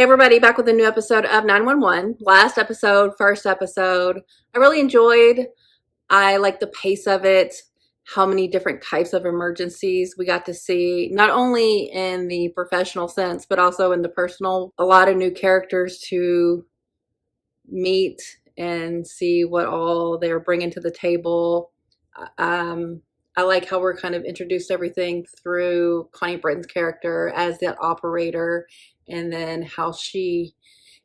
Hey everybody, back with a new episode of 911. Last episode, first episode. I really enjoyed. I like the pace of it, how many different types of emergencies we got to see, not only in the professional sense, but also in the personal. A lot of new characters to meet and see what all they're bringing to the table. I like how we're kind of introduced everything through Connie Britton's character as that operator, and then how she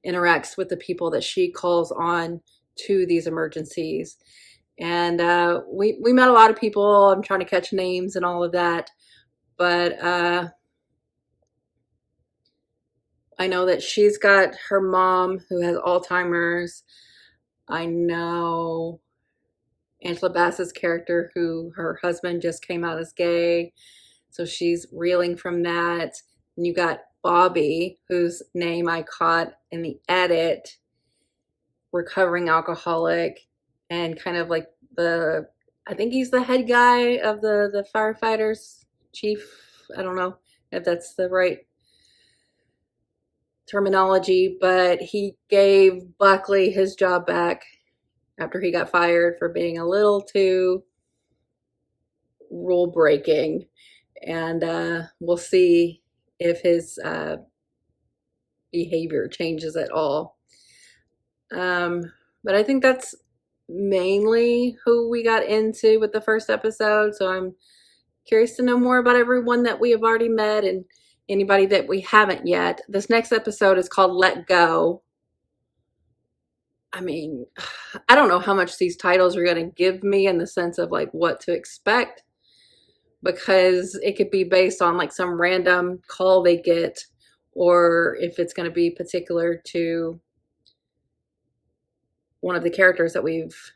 interacts with the people that she calls on to these emergencies. And we met a lot of people. I'm trying to catch names and all of that, but I know that she's got her mom who has Alzheimer's. I know Angela Bassett's character, who her husband just came out as gay, so she's reeling from that. And you got Bobby, whose name I caught in the edit, recovering alcoholic, and kind of like I think he's the head guy of the firefighters, chief. I don't know if that's the right terminology, but he gave Buckley his job back after he got fired for being a little too rule breaking. And we'll see if his behavior changes at all. But I think that's mainly who we got into with the first episode. So I'm curious to know more about everyone that we have already met and anybody that we haven't yet. This next episode is called Let Go. I mean, I don't know how much these titles are going to give me in the sense of like what to expect, because it could be based on like some random call they get, or if it's going to be particular to one of the characters that we've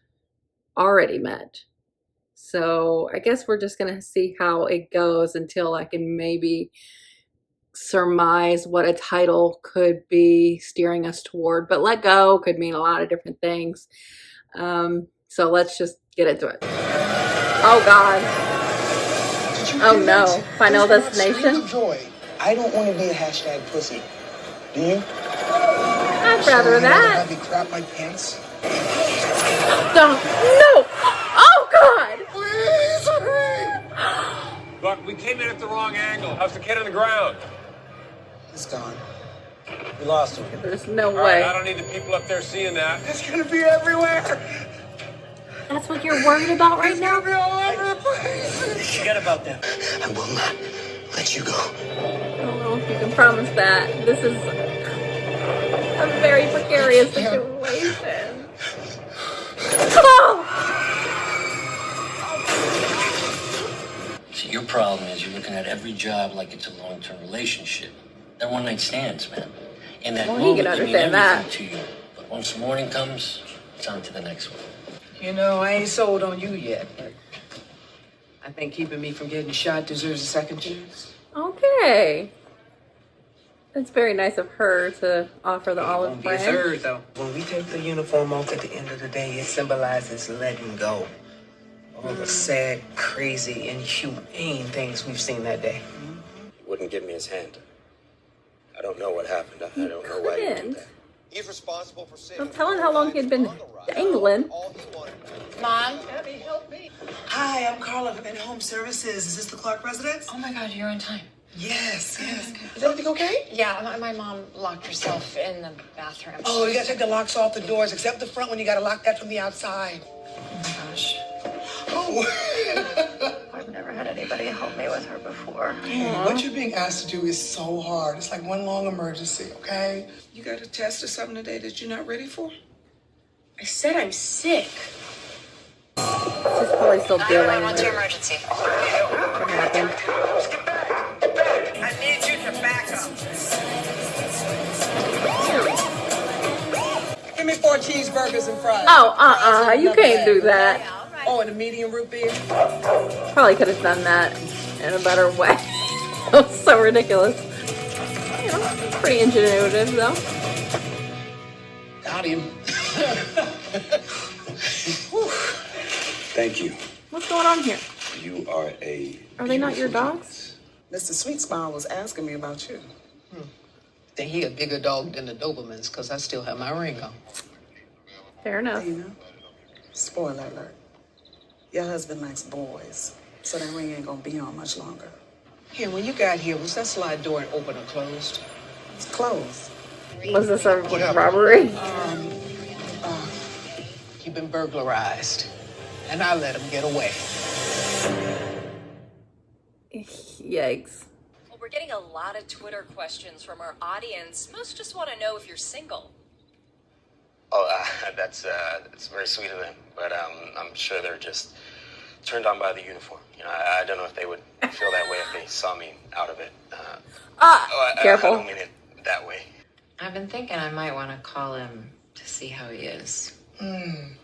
already met. So I guess we're just going to see how it goes until I can maybe surmise what a title could be steering us toward. But Let Go could mean a lot of different things. So let's just get into it. Oh God. Oh no. Final Destination? I don't want to be a hashtag pussy. Do you? I'd rather that. Have me crap my pants? Don't. No. Oh God. Please hurry! Look, we came in at the wrong angle. How's the kid on the ground? He's gone. We lost him. There's no All way. right, I don't need the people up there seeing that. It's gonna be everywhere. That's what you're worried about right It's now? gonna be all over the place. Forget about them. I will not let you go. I don't know if you can promise that. This is a very precarious situation. Oh! See, your problem is you're looking at every job like it's a long-term relationship. They're one-night stands, man. In that Well, he moment, can they mean understand that. everything to you. But once the morning comes, it's on to the next one. You know, I ain't sold on you yet, but I think keeping me from getting shot deserves a second chance. Okay. It's very nice of her to offer the olive Won't be a branch. third, though. When we take the uniform off at the end of the day, it symbolizes letting go. All the sad, crazy, inhumane things we've seen that day. He wouldn't give me his hand. I don't know what happened. I don't know why he did Couldn't. that. He's responsible for saving. Don't tell him how long he'd been dangling. All he wanted. Mom? Abby, help me. Hi, I'm Carla from In-Home Services. Is this the Clark residence? Oh my God, you're on time. Yes. Is everything okay? Yeah, my mom locked herself in the bathroom. Oh, you gotta take the locks off the doors, except the front one. You gotta lock that from the outside. Oh my gosh. Oh. I've never had anybody help me with her before. What you're being asked to do is so hard. It's like one long emergency, okay? You got a test or something today that you're not ready for? I said I'm sick. She's probably still dealing with emergency. what happened. I need you to back up. Give me 4 cheeseburgers and fries. Oh, you can't do that. Oh, and a medium root beer. Probably could have done that in a better way. That was so ridiculous. You know, pretty ingenuitive though. Got him. Thank you. What's going on here? You are a. Are they not your beautiful dogs? Mr. Sweet Smile was asking me about you. Then he a bigger dog than the Dobermans, because I still have my ring on. Fair enough. Tina, spoiler alert. Your husband likes boys, so that ring ain't gonna be on much longer. Here, when you got here, was that slide door open or closed? It's closed. Was this a robbery? He been burglarized, and I let him get away. Yikes. Well, we're getting a lot of Twitter questions from our audience. Most just want to know if you're single. Oh, that's very sweet of them, but I'm sure they're just turned on by the uniform. You know, I don't know if they would feel that way if they saw me out of it. Careful. I don't mean it that way. I've been thinking I might want to call him to see how he is.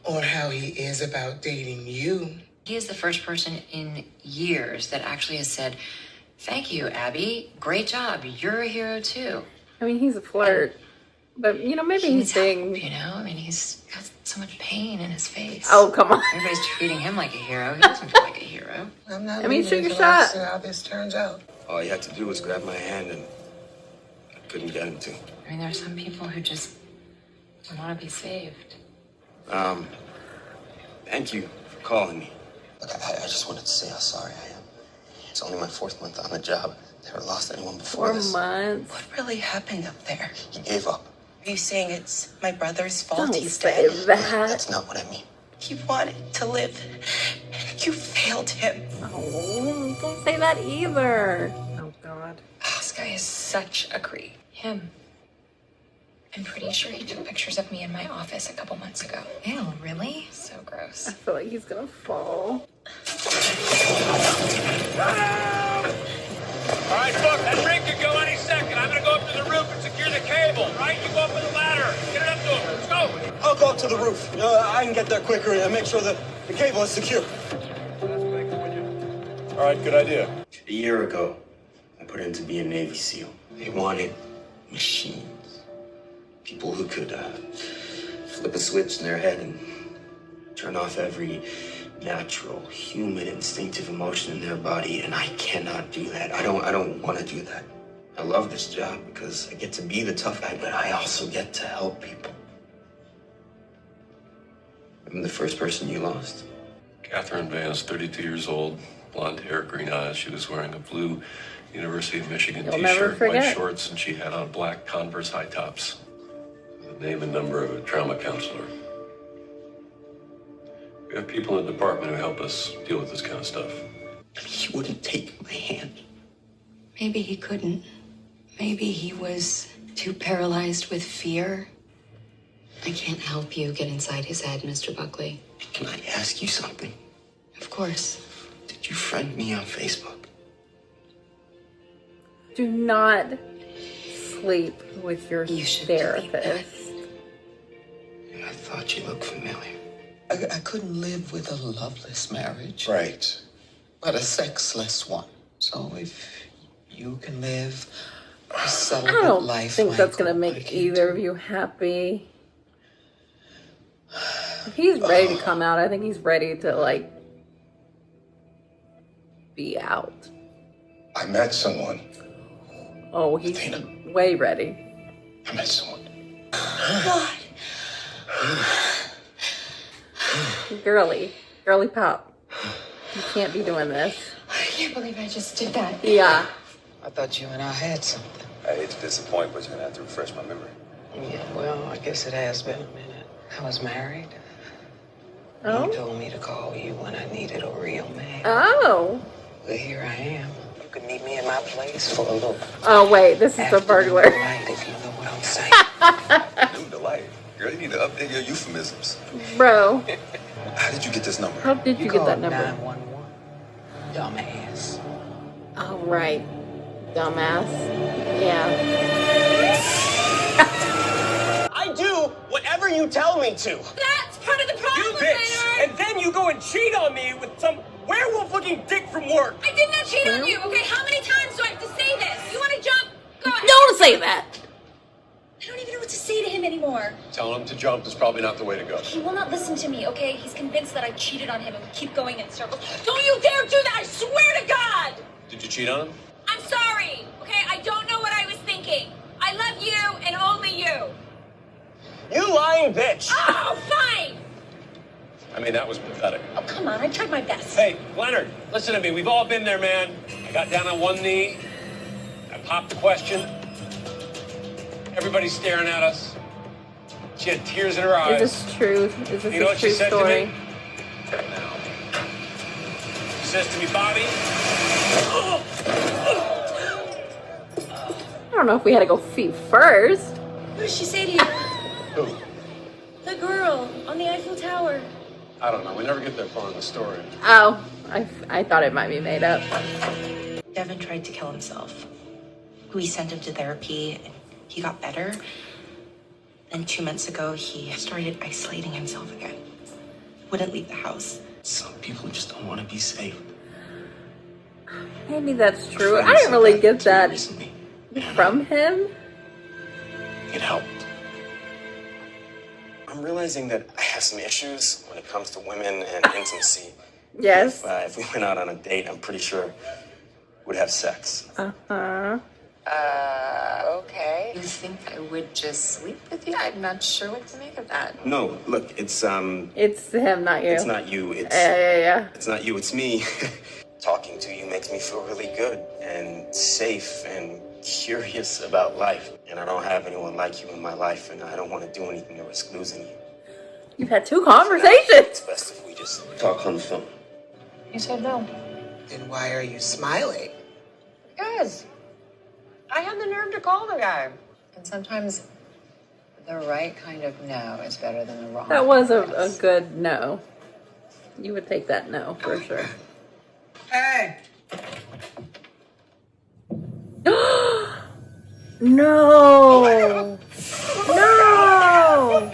Or how he is about dating you. He is the first person in years that actually has said, "Thank you, Abby. Great job. You're a hero too." I mean, he's a flirt. But, you know, maybe He he's needs help, being... you know? I mean, he's got so much pain in his face. Oh, come on. Everybody's treating him like a hero. He doesn't feel like a hero. I'm not I mean, leaving shoot your until I shot. see how this turns out. All you had to do was grab my hand, and I couldn't get him to. I mean, there are some people who just want to be saved. Thank you for calling me. Look, I just wanted to say how sorry I am. It's only my 4th month on the job. Never lost anyone before 4 this. months. What really happened up there? He gave up. Are you saying it's my brother's fault Don't he's say dead? that. That's not what I mean. He wanted to live. You failed him. Oh, don't say that either. Oh, God. This guy is such a creep. Him. I'm pretty sure he took pictures of me in my office a couple months ago. Ew, really? So gross. I feel like he's gonna fall. All right, look, that ring could go any second. I'm gonna go up to the roof and secure the cable. Right? You go up with a ladder. Get it up to him. Let's go. I'll go up to the roof. I can get there quicker and make sure that the cable is secure. All right, good idea. A year ago, I put in to be a Navy SEAL. They wanted machines. People who could flip a switch in their head and turn off every natural, human, instinctive emotion in their body, and I cannot do that. I don't want to do that. I love this job because I get to be the tough guy, but I also get to help people. I'm the first person you lost. Catherine Vance, 32 years old, blonde hair, green eyes. She was wearing a blue University of Michigan You'll never t-shirt, white forget. shorts, and she had on black Converse high tops. The name and number of a trauma counselor. We have people in the department who help us deal with this kind of stuff. He wouldn't take my hand. Maybe he couldn't. Maybe he was too paralyzed with fear. I can't help you get inside his head, Mr. Buckley. Can I ask you something? Of course. Did you friend me on Facebook? Do not sleep with your You should delete that. therapist. I thought you looked familiar. I couldn't live with a loveless marriage, Right. but a sexless one. So if you can live a I celibate don't life think like that's gonna I make can either too. of you happy. If he's ready to come out, I think he's ready to, like, be out. I met someone. Oh, he's Athena. way ready. I met someone. Girly pop. You can't be doing this. I can't believe I just did that. Yeah. I thought you and I had something. I hate to disappoint, but you're gonna have to refresh my memory. Yeah, well, I guess it has been a minute. I was married. Oh. You told me to call you when I needed a real man. Oh. Well, here I am. You could meet me in my place for a look. Oh, wait, this is a Afternoon burglar. delight, if you know what I'm saying. New delight. Girl, you need to update your euphemisms. Bro, How did you get this number? how did you get that called number? 911. Dumbass. Oh, right. Dumbass. Yeah. I do whatever you tell me to. That's part of the problem, You bitch! And then you go and cheat on me with some werewolf-looking dick from work. I did not cheat on you, okay? How many times do I have to say this? You want to jump? Go ahead. Don't say that. I don't even know what to say to him anymore. Telling him to jump is probably not the way to go. He will not listen to me, okay? He's convinced that I cheated on him and we keep going in circles. Don't you dare do that! I swear to God! Did you cheat on him? I'm sorry, okay? I don't know what I was thinking. I love you. mean bitch. Oh, fine! I mean, that was pathetic. Oh, come on, I tried my best. Hey, Leonard, listen to me. We've all been there, man. I got down on one knee. I popped the question. Everybody's staring at us. She had tears in her eyes. Is this true? Is this You know a what she true said story? to me? She says to me, Bobby, I don't know if we had to go feet first. What did she say to you? who? The girl on the Eiffel Tower. I don't know. We never get that far in the story. Oh, I thought it might be made up. Devin tried to kill himself. We sent him to therapy and he got better. Then 2 months ago, he started isolating himself again. Wouldn't leave the house. Some people just don't want to be safe. Maybe that's true. I didn't really get that Recently. from him. It helped. I'm realizing that I have some issues when it comes to women and intimacy. Yes. If we went out on a date, I'm pretty sure we'd have sex. Uh-huh. Okay. You think I would just sleep with you? I'm not sure what to make of that. No, look, it's It's him, not you. it's not you. It's Yeah. it's not you. It's me. Talking to you makes me feel really good and safe and curious about life. And I don't have anyone like you in my life, and I don't want to do anything to risk losing you. You've had 2 conversations. It's best if we just talk on the phone. You said no. Then why are you smiling? Because I had the nerve to call the guy. And sometimes the right kind of no is better than the wrong. That was a yes. good no. You would take that no for sure. Hey, No. No. No,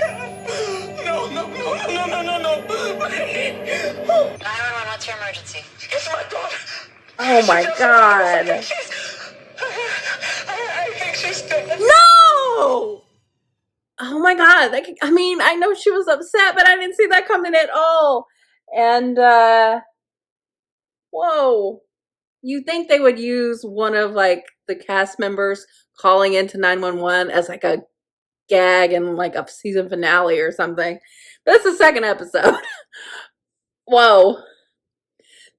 no, no, no, no, no, no. 911, what's your emergency? It's my daughter. Oh my God. I think she's dead. No. Oh my God. I mean, I know she was upset, but I didn't see that coming at all. And, whoa. You think they would use one of like the cast members calling into 911 as like a gag in like a season finale or something. But it's the second episode. Whoa.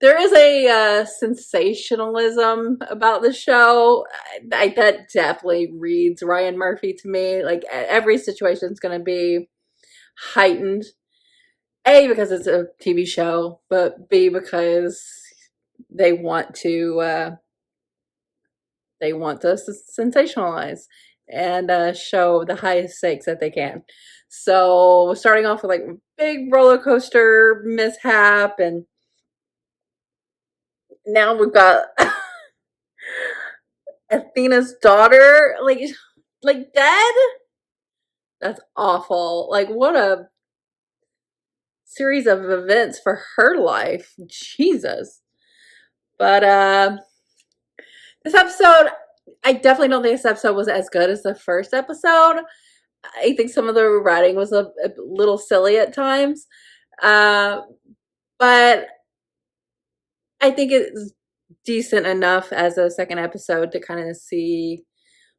There is a sensationalism about the show. That definitely reads Ryan Murphy to me. Like every situation is going to be heightened. A, because it's a TV show, but B, because they want to sensationalize and show the highest stakes that they can. So starting off with like big roller coaster mishap, and now we've got Athena's daughter like dead. That's awful. Like what a series of events for her life. Jesus. But this episode, I definitely don't think this episode was as good as the first episode. I think some of the writing was a little silly at times. But I think it's decent enough as a second episode to kind of see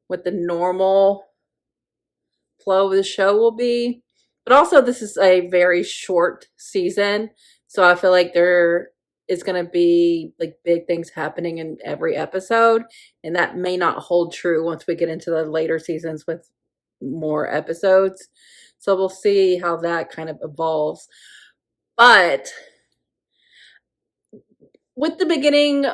what the normal flow of the show will be. But also, this is a very short season, so I feel like there is going to be like big things happening in every episode, and that may not hold true once we get into the later seasons with more episodes. So we'll see how that kind of evolves. But with the beginning,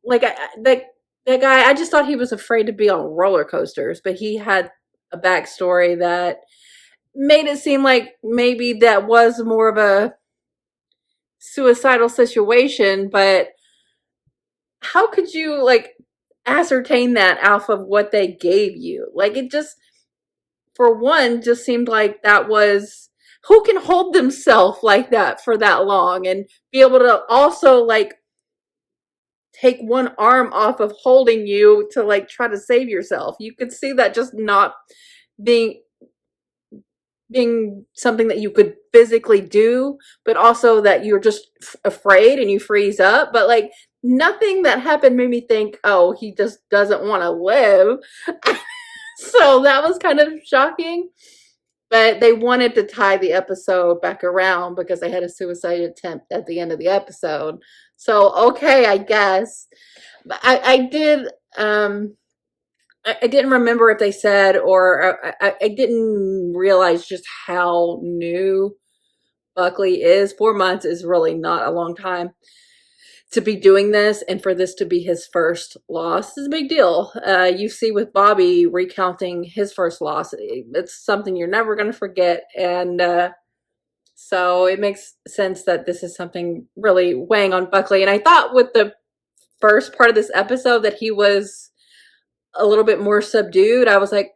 like that guy, I just thought he was afraid to be on roller coasters, but he had a backstory that made it seem like maybe that was more of a suicidal situation. But how could you like ascertain that off of what they gave you? Like it just, for one, just seemed like that was, who can hold themselves like that for that long and be able to also like take one arm off of holding you to like try to save yourself? You could see that just not being something that you could physically do, but also that you're just afraid and you freeze up. But like nothing that happened made me think, oh, he just doesn't want to live. So that was kind of shocking. But they wanted to tie the episode back around because they had a suicide attempt at the end of the episode. So, okay, I guess. But I did, I didn't remember if they said, or I didn't realize just how new Buckley is. 4 months is really not a long time to be doing this, and for this to be his first loss is a big deal. You see with Bobby recounting his first loss, it's something you're never going to forget, and so it makes sense that this is something really weighing on Buckley. And I thought with the first part of this episode that he was a little bit more subdued. I was like,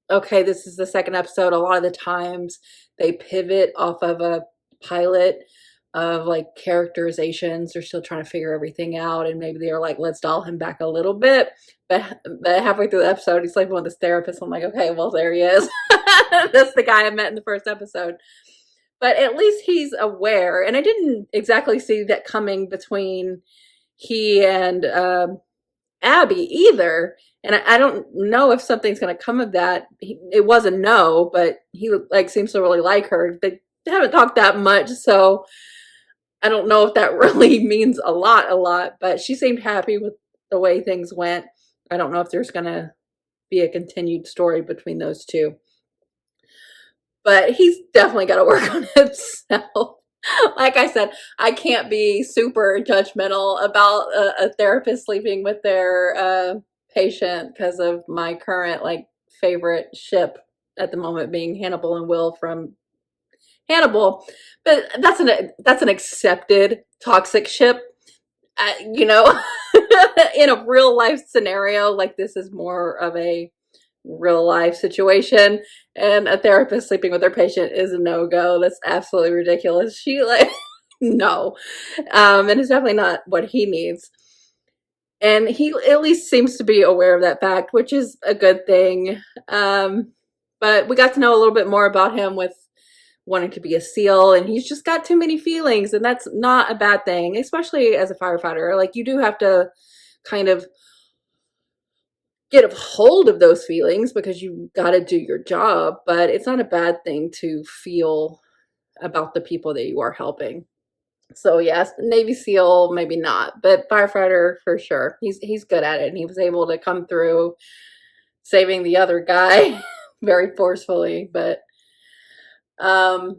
okay, this is the second episode. A lot of the times they pivot off of a pilot of like characterizations. They're still trying to figure everything out, and maybe they're like, let's dial him back a little bit. But halfway through the episode, he's like one of this therapist. I'm like, okay, well, there he is. That's the guy I met in the first episode. But at least he's aware, and I didn't exactly see that coming between he and Abby either. And I don't know if something's going to come of that. It was a no, but he like seems to really like her. They haven't talked that much, so I don't know if that really means a lot, but she seemed happy with the way things went. I don't know if there's going to be a continued story between those two. But he's definitely got to work on himself. Like I said, I can't be super judgmental about a therapist sleeping with their patient because of my current like favorite ship at the moment being Hannibal and Will from Hannibal. But that's an accepted toxic ship. You know, in a real life scenario, like this is more of a real life situation, and a therapist sleeping with their patient is a no-go. That's absolutely ridiculous. She like no. And it's definitely not what he needs. And he at least seems to be aware of that fact, which is a good thing. But we got to know a little bit more about him with wanting to be a SEAL, and he's just got too many feelings, and that's not a bad thing, especially as a firefighter. Like you do have to kind of get a hold of those feelings because you got to do your job, but it's not a bad thing to feel about the people that you are helping. So yes, Navy SEAL maybe not, but firefighter for sure. He's good at it, and he was able to come through saving the other guy very forcefully. But God,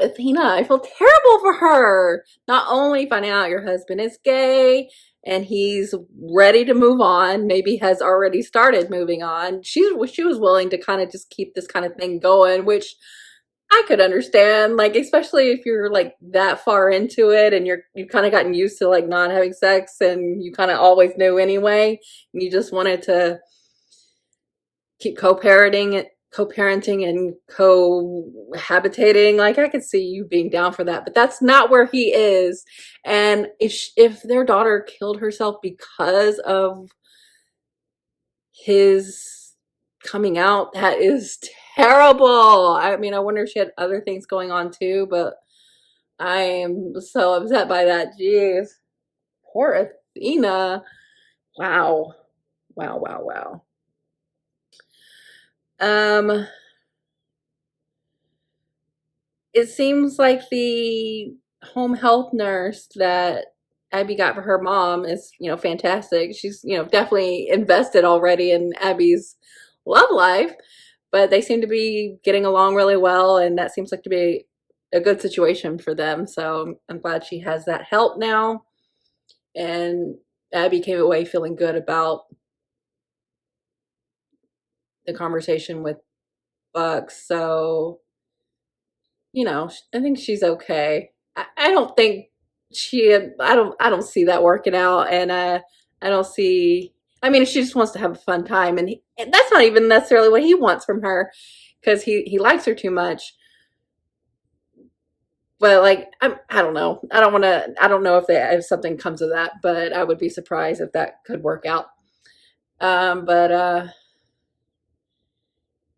Athena, I feel terrible for her. Not only finding out your husband is gay and he's ready to move on, maybe has already started moving on. She was willing to kind of just keep this kind of thing going, which I could understand, like especially if you're like that far into it and you've kind of gotten used to like not having sex and you kind of always knew anyway, and you just wanted to keep co-parenting and cohabitating. Like I could see you being down for that, but that's not where he is. And if their daughter killed herself because of his coming out, that is terrible. I mean, I wonder if she had other things going on too, but I am so upset by that. Jeez, poor Athena. Wow. It seems like the home health nurse that Abby got for her mom is, fantastic. She's, definitely invested already in Abby's love life, but they seem to be getting along really well, and that seems like to be a good situation for them. So I'm glad she has that help now. And Abby came away feeling good about the conversation with Bucks. So, I think she's okay. I don't think I don't see that working out. And I don't see, I mean, if she just wants to have a fun time, and that's not even necessarily what he wants from her because he likes her too much. But like, I don't know. I don't know if something comes of that, but I would be surprised if that could work out.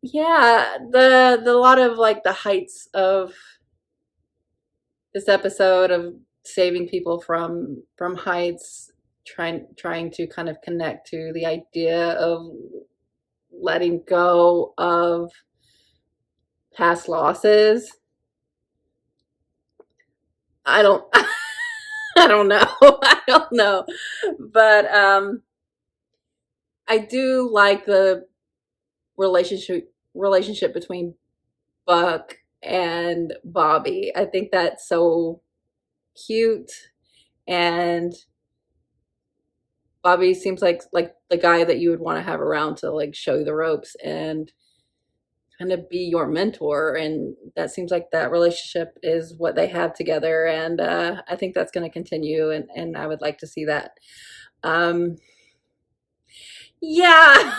Yeah, the lot of like the heights of this episode of saving people from heights, trying to kind of connect to the idea of letting go of past losses. I don't I don't know. I don't know. But I do like the relationship between Buck and Bobby. I think that's so cute, and Bobby seems like the guy that you would want to have around to like show you the ropes and kind of be your mentor, and that seems like that relationship is what they have together, and I think that's going to continue, and I would like to see that. Yeah.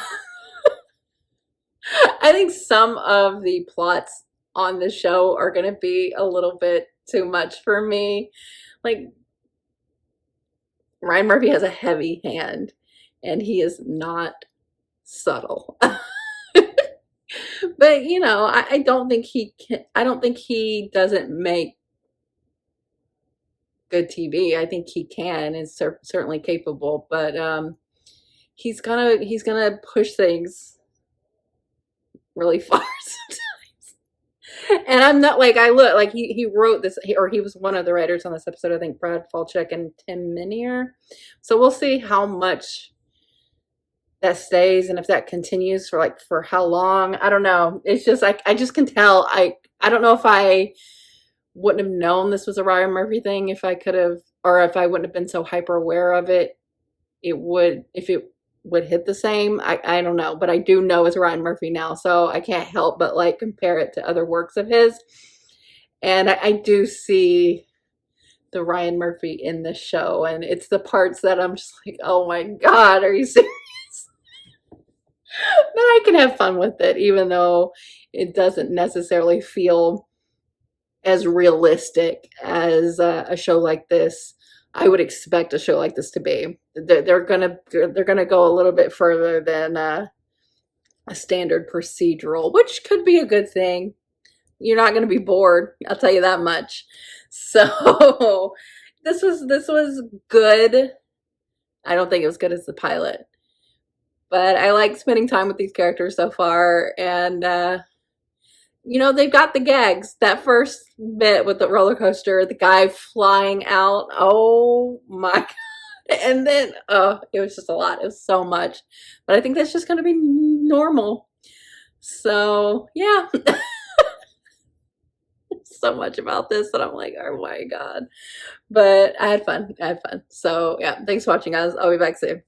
I think some of the plots on the show are going to be a little bit too much for me. Like, Ryan Murphy has a heavy hand, and he is not subtle. But you know, I don't think he can. I don't think he doesn't make good TV. I think he can, and certainly capable. But he's gonna push things really far sometimes. And I'm not like, I look like he wrote this, or he was one of the writers on this episode. I think Brad Falchuk and Tim Minear. So we'll see how much that stays and if that continues for how long. I don't know. It's just like, I just can tell. I don't know if I wouldn't have known this was a Ryan Murphy thing if I could have, or if I wouldn't have been so hyper aware of it. If it would hit the same. I don't know, but I do know it's Ryan Murphy now, so I can't help but like compare it to other works of his. And I do see the Ryan Murphy in this show, and it's the parts that I'm just like, oh my God, are you serious? But I can have fun with it, even though it doesn't necessarily feel as realistic as a show like this. I would expect a show like this to be. They're gonna go a little bit further than a standard procedural, which could be a good thing. You're not gonna be bored, I'll tell you that much. So this was good. I don't think it was good as the pilot, but I like spending time with these characters so far, and you know, they've got the gags. That first bit with the roller coaster, the guy flying out, oh my God. And then, oh, it was just a lot. It was so much. But I think that's just going to be normal. So, yeah. So much about this that I'm like, oh my God. But I had fun. So, yeah, thanks for watching, guys. I'll be back soon.